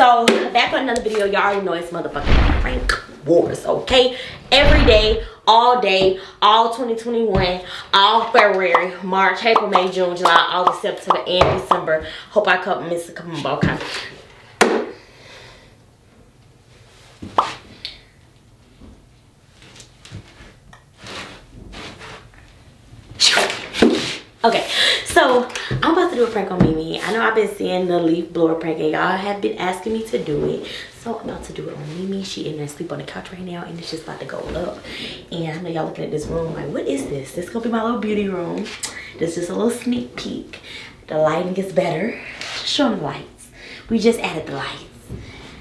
So back with another video. Y'all already know it's motherfucking prank wars, okay? Every day, all 2021, all February, March, April, May, June, July, August, September, and December. Hope I miss a couple more. Okay. Okay, so I'm about to do a prank on Mimi. I know I've been seeing the leaf blower prank and y'all have been asking me to do it. So I'm about to do it on Mimi. She in there asleep on the couch right now and it's just about to go up. And I know y'all looking at this room like, what is this? This gonna be my little beauty room. This is just a little sneak peek. The lighting gets better. Show them the lights. We just added the lights.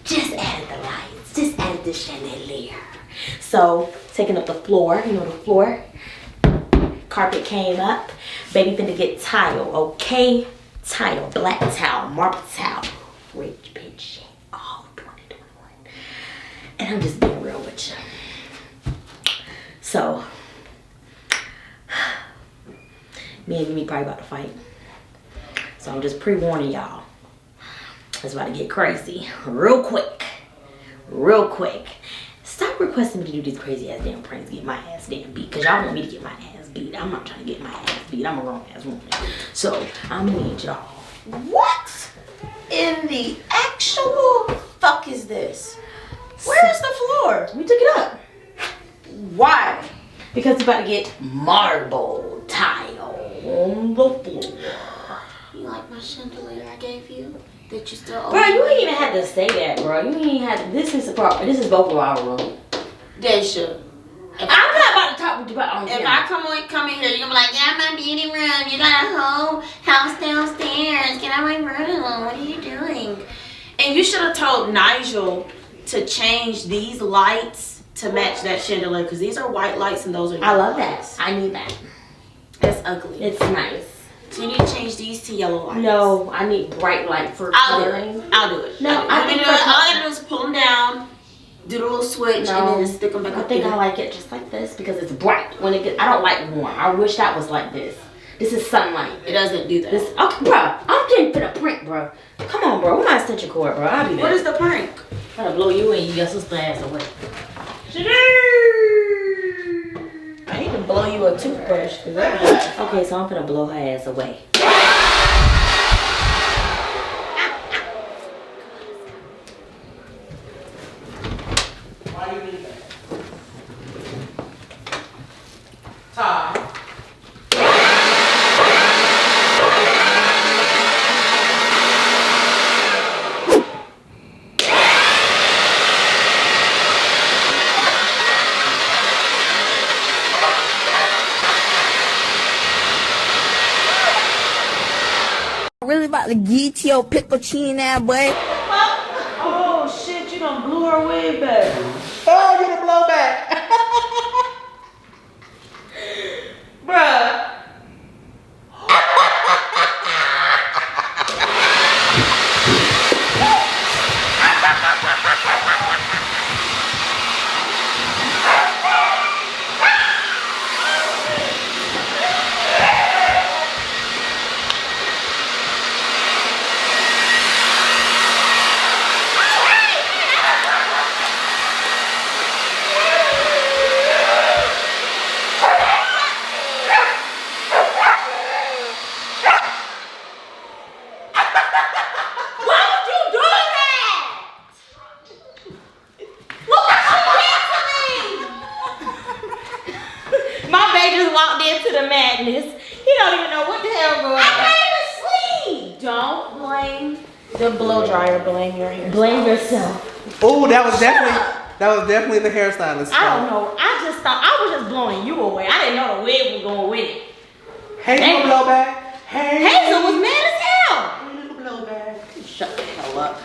Just added the lights. Just added the chandelier. So taking up the floor, you know the floor. Carpet came up. Baby finna get tile, okay? Tile, black tile, marble tile. Rich bitch shit, all 2021. And I'm just being real with you. So, me and Mimi probably about to fight. So I'm just pre-warning y'all. It's about to get crazy real quick. Real quick. Stop requesting me to do these crazy ass damn pranks, get my ass damn beat. Cause y'all want me to get my ass beat. I'm not trying to get my ass beat. I'm a grown ass woman. So I'm gonna need y'all. What in the actual fuck is this? Where's the floor? We took it up. Why? Because it's about to get marble tile on the floor. You like my chandelier I gave you? That you still owe? Bro, you ain't even had to say that, bro. You ain't even had to, this is both of our room. Daisha. I'm not about to talk with you about If I come in here, you're gonna be like, yeah, my beauty room. You got a whole house downstairs. Get out of my room. What are you doing? And you should have told Nigel to change these lights to match that chandelier because these are white lights and those are. I love that. I need that. That's ugly. It's nice. So you need to change these to yellow lights. No, I need bright light for I'll do it. I'll do it. No, all I gotta do is pull them down, do the little switch, and then just stick them back up. I think I like it just like this because it's bright. When it gets, I don't like warm. I wish that was like this. This is sunlight. It doesn't do that. This, okay, bro. I'm getting for the prank, bro. Come on, bro. Where's my extension cord, bro? I'll be back. What is the prank? I'm gonna blow you and your sister ass away. I need to blow you a toothbrush. Okay, so I'm gonna blow her ass away. Why you need that? Todd. Really about to get your pickle chin now, boy. Oh shit, you done blew her wig back. Oh, you the blowback. Bruh. Into the madness. He don't even know what the hell going on. I can't even sleep. Don't blame The blow dryer, blame your hair. Blame yourself. Oh, that was definitely the hairstylist. I don't know. I just thought I was just blowing you away. I didn't know the wig was going with it. Hazel blowback. Hazel was mad as hell. Little blowback. Shut the hell up.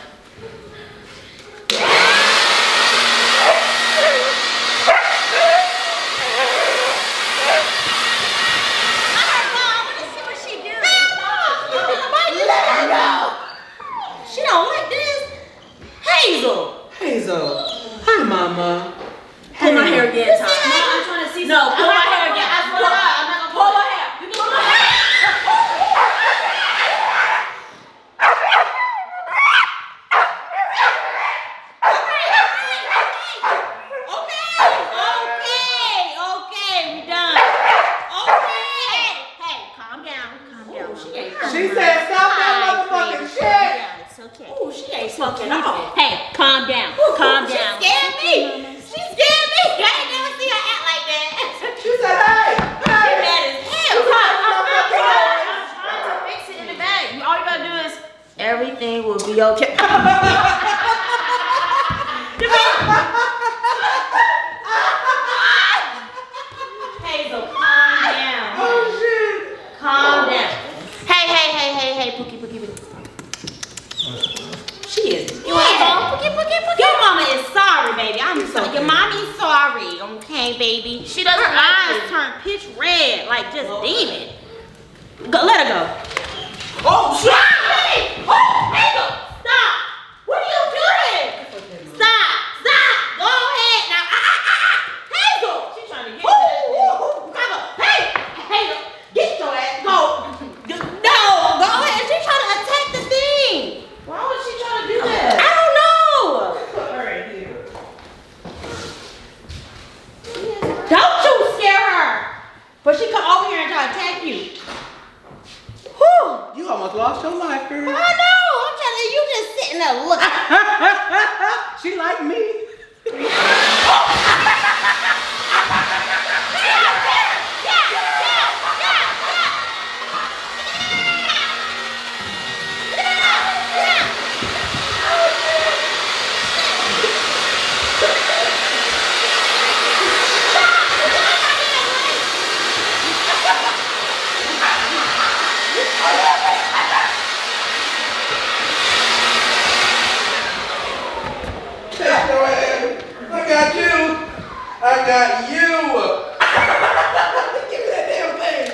She don't like this. Hazel. Hi, mama. Pull my hair again, Tom. No, I'm trying to see. No, pull my hair again. I swear to God, I'm not gonna pull my hair. You pull my hair. video. Hazel, calm down. Oh shit. Calm down. Hey, Pookie. She is. You want to go? Pookie. Your mama is sorry, baby. I'm sorry. Your mommy's sorry, okay, baby? She doesn't Her like eyes you. turned pitch red, like just demon. Go, let her go. Oh shit. Hey! Oh, Hazel! Stop! What are you doing? Stop! Go ahead now. Hazel! She's trying to get to that. Hey! Hazel! Get your ass. Go! No! Go ahead. She's trying to attack the thing. Why would she try to do that? I don't know. Put her in here. Don't you scare her. But she come over here and try to attack you. Whew. You almost lost your life, girl. I know. I'm trying to. You just sitting there looking. She like me. I got you. Give me that damn thing.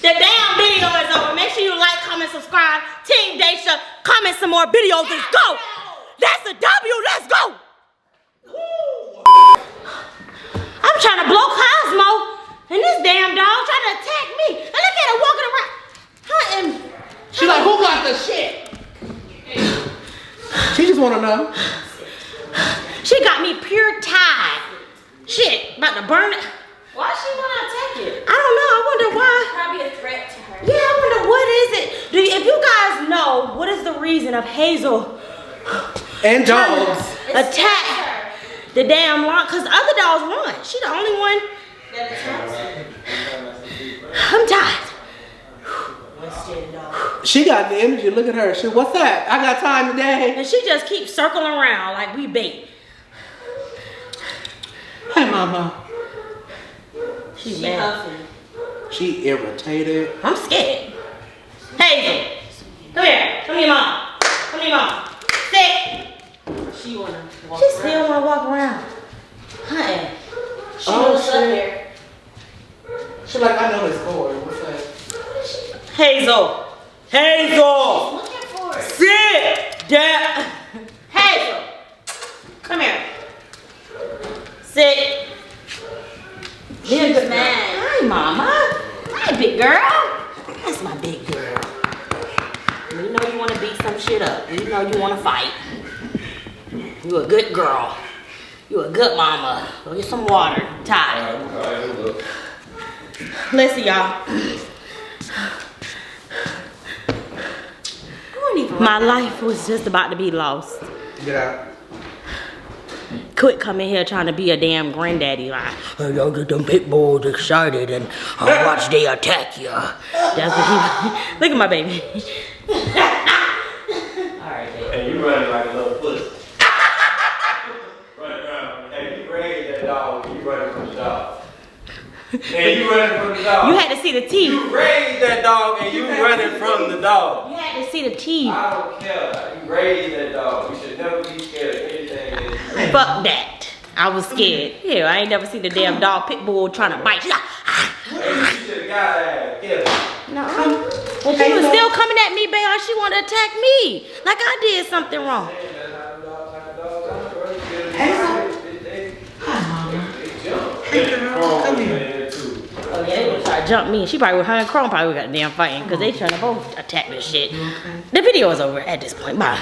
The damn video is over. Make sure you like, comment, subscribe. Team Daisha, comment some more videos. Let's go. That's a W. Let's go. I'm trying to blow Cosmo, and this damn dog trying to attack me. And look at her walking around. She like, who got the shit? She just want to know. She got me pure tied. Shit, about to burn it. Why she wanna attack it? I don't know. I wonder why. Probably a threat to her. Yeah, I wonder what is it. If you guys know, what is the reason of Hazel And dogs. attack the damn lawn? Because the other dogs run. She the only one. That attacks her. I'm tired. She got the energy. Look at her. She, what's that? I got time today. And she just keeps circling around like we bait. Hey, mama. She She mad. huffing. She irritated. I'm scared. Hazel, come here. Come here, mom. Come here, mom. Sit. She wanna walk She around. still wanna walk around. Huh? She knows up there. She like, I know this boy. What's that? Hazel. Looking for it. Sit down. Hazel, come here. Sit. She's mad. Hi, mama. Hi, big girl. That's my big girl. You know you want to beat some shit up. You know you want to fight. You a good girl. You a good mama. Go get some water. I'm tired. Listen, y'all. My life was just about to be lost. Get out. Quit coming here trying to be a damn granddaddy like, oh, y'all get them pit bulls excited and watch they attack you. That's what he, look at my baby. Alright, baby. Hey, you running like a little pussy. Running around. Hey, you raised that dog, you running from the dog. And you running from the dog. You had to see the teeth. You raised that dog and you running from the dog. You had to see the teeth. I don't care. You raised that dog. You should never be scared of anything that you raise. Fuck that. I was scared. Hell, I ain't never seen the damn dog pit bull trying to bite. She's like, Hey, you should have got that. Get her. no. And she was still coming at me, baby. She wanted to attack me. Like I did something wrong. That's how the dogs like the dogs are, bro. They jump. Hey, girl, come here. Oh yeah, they would try to jump me. She probably would, her and Chrome probably would got damn fighting because they trying to both attack this shit. The video is over at this point. Bye.